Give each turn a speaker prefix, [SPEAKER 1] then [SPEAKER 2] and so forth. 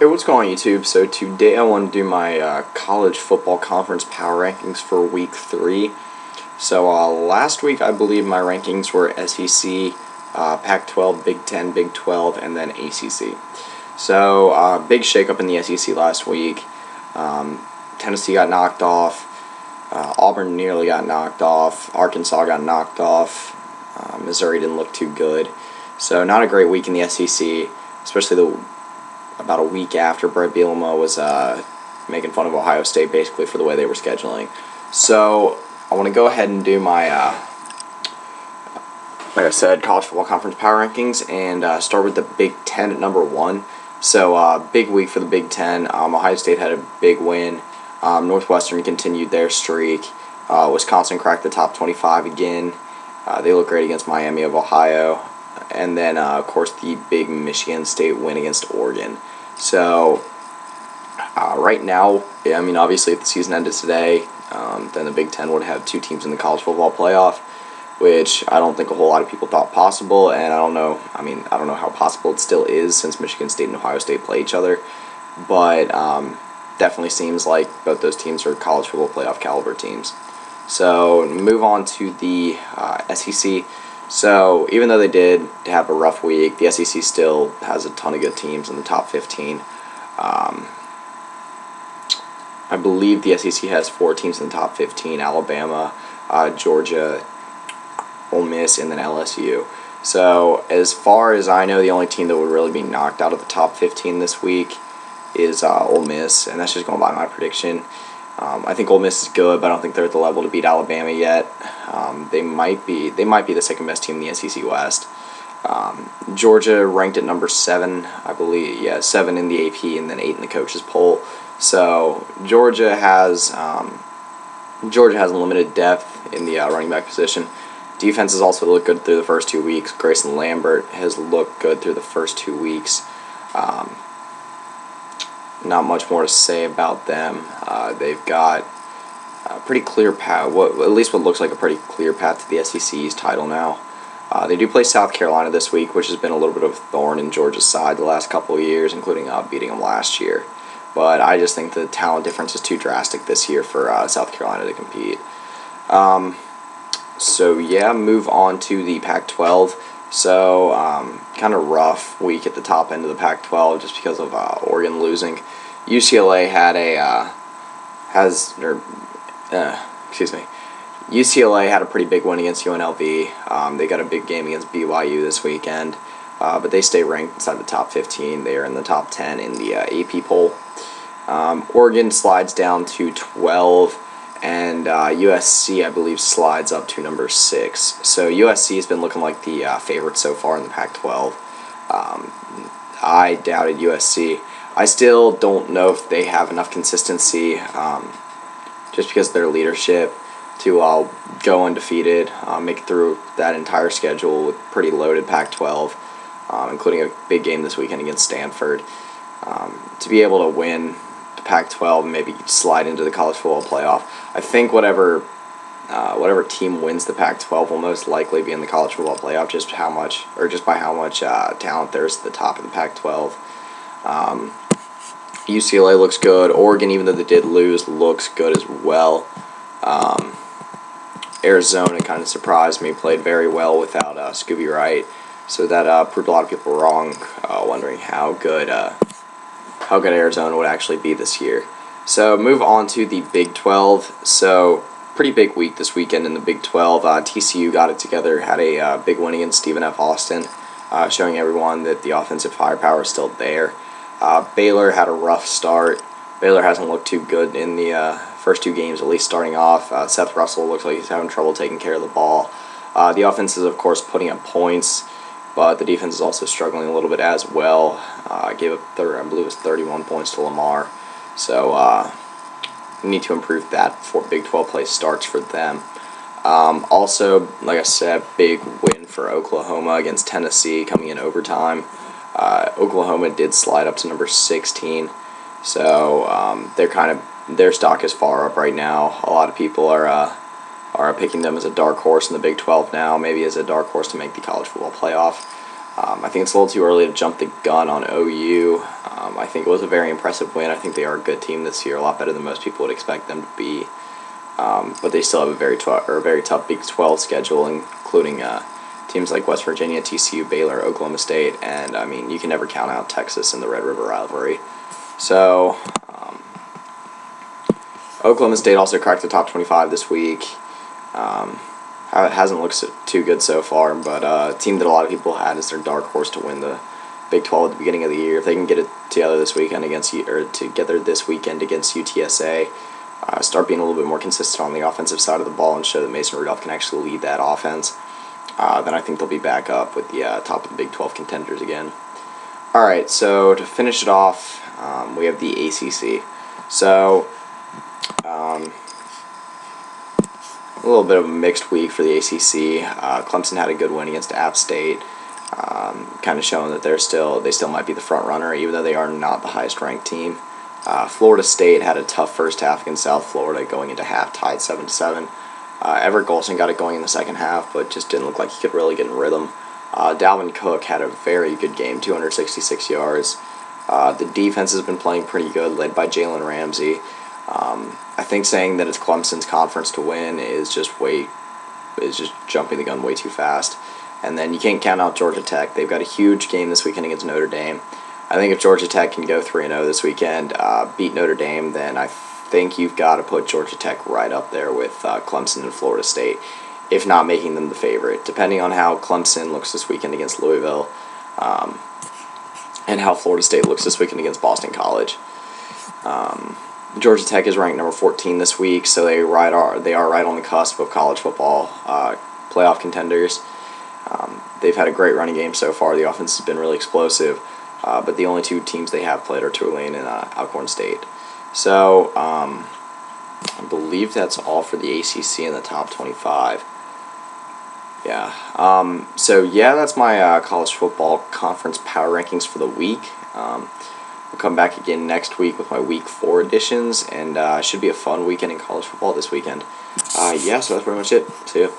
[SPEAKER 1] Hey, what's going on YouTube? So today I want to do my college football conference power rankings for week 3. So last week I believe my rankings were SEC, Pac-12, Big 10, Big 12, and then ACC. So big shakeup in the SEC last week. Tennessee got knocked off. Auburn nearly got knocked off. Arkansas got knocked off. Missouri didn't look too good. So not a great week in the SEC, especially about a week after Brett Bielema was making fun of Ohio State basically for the way they were scheduling. So I want to go ahead and do my, like I said, college football conference power rankings and start with the Big Ten at number 1. So big week for the Big Ten. Ohio State had a big win. Northwestern continued their streak. Wisconsin cracked the top 25 again. They look great against Miami of Ohio. And then, of course, the big Michigan State win against Oregon. So, right now, I mean, obviously, if the season ended today, then the Big Ten would have 2 teams in the college football playoff, which I don't think a whole lot of people thought possible, and I don't know how possible it still is since Michigan State and Ohio State play each other, but definitely seems like both those teams are college football playoff caliber teams. So, move on to the SEC. So, even though they did have a rough week, the SEC still has a ton of good teams in the top 15. I believe the SEC has 4 teams in the top 15, Alabama, Georgia, Ole Miss, and then LSU. So, as far as I know, the only team that would really be knocked out of the top 15 this week is Ole Miss, and that's just going by my prediction. I think Ole Miss is good, but I don't think they're at the level to beat Alabama yet. They might be the second best team in the SEC West. Georgia ranked at number 7, I believe. Yeah, 7 in the AP and then 8 in the coaches poll. So Georgia has limited depth in the running back position. Defense has also looked good through the first 2 weeks. Grayson Lambert has looked good through the first 2 weeks. Not much more to say about them. They've got a pretty clear path, at least what looks like a pretty clear path to the SEC's title now. They do play South Carolina this week, which has been a little bit of a thorn in Georgia's side the last couple of years, including beating them last year. But I just think the talent difference is too drastic this year for South Carolina to compete. So yeah, move on to the Pac-12. So, kind of rough week at the top end of the Pac-12 just because of Oregon losing. UCLA had UCLA had a pretty big win against UNLV. They got a big game against BYU this weekend, but they stay ranked inside the top 15. They are in the top 10 in the AP poll. Oregon slides down to 12. And USC, I believe, slides up to number 6. So USC has been looking like the favorite so far in the Pac-12. I doubted USC. I still don't know if they have enough consistency, just because of their leadership, to go undefeated, make it through that entire schedule with pretty loaded Pac-12, including a big game this weekend against Stanford. To be able to win the Pac-12 and maybe slide into the college football playoff. I think whatever team wins the Pac-12 will most likely be in the college football playoff, just by how much talent there is at the top of the Pac-12. UCLA looks good. Oregon, even though they did lose, looks good as well. Arizona kind of surprised me, played very well without Scooby Wright, so that proved a lot of people wrong, wondering how good Arizona would actually be this year. So move on to the Big 12. So pretty big week this weekend in the Big 12. TCU got it together, had a big win against Stephen F. Austin, showing everyone that the offensive firepower is still there. Baylor had a rough start. Baylor hasn't looked too good in the first 2 games, at least starting off. Seth Russell looks like he's having trouble taking care of the ball. The offense is, of course, putting up points, but the defense is also struggling a little bit as well. Gave up, I believe it was 31 points to Lamar. So, need to improve that before Big 12 play starts for them. Also, like I said, big win for Oklahoma against Tennessee coming in overtime. Oklahoma did slide up to number 16. So, their stock is far up right now. A lot of people are picking them as a dark horse in the Big 12 now, maybe as a dark horse to make the college football playoff. I think it's a little too early to jump the gun on OU. I think it was a very impressive win. I think they are a good team this year, a lot better than most people would expect them to be. But they still have a very tough Big 12 schedule, including teams like West Virginia, TCU, Baylor, Oklahoma State, and I mean, you can never count out Texas in the Red River rivalry. So, Oklahoma State also cracked the top 25 this week. It hasn't looked too good so far, but a team that a lot of people had as their dark horse to win the Big 12 at the beginning of the year. If they can get it together this weekend against UTSA, start being a little bit more consistent on the offensive side of the ball and show that Mason Rudolph can actually lead that offense, then I think they'll be back up with the top of the Big 12 contenders again. All right, so to finish it off, we have the ACC. So, a little bit of a mixed week for the ACC. Clemson had a good win against App State, kind of showing that they still might be the front runner, even though they are not the highest ranked team. Florida State had a tough first half against South Florida, going into half tied 7-7. Everett Golson got it going in the second half, but just didn't look like he could really get in rhythm. Dalvin Cook had a very good game, 266 yards. The defense has been playing pretty good, led by Jalen Ramsey. I think saying that it's Clemson's conference to win is just jumping the gun way too fast. And then you can't count out Georgia Tech. They've got a huge game this weekend against Notre Dame. I think if Georgia Tech can go 3-0 this weekend, beat Notre Dame, then I think you've got to put Georgia Tech right up there with Clemson and Florida State, if not making them the favorite, depending on how Clemson looks this weekend against Louisville, and how Florida State looks this weekend against Boston College. Georgia Tech is ranked number 14 this week, so they are right on the cusp of college football playoff contenders. They've had a great running game so far. The offense has been really explosive, but the only two teams they have played are Tulane and Alcorn State. So I believe that's all for the ACC in the top 25. Yeah. So yeah, that's my college football conference power rankings for the week. We'll come back again next week with my Week 4 editions, and it should be a fun weekend in college football this weekend. Yeah, so that's pretty much it. See ya.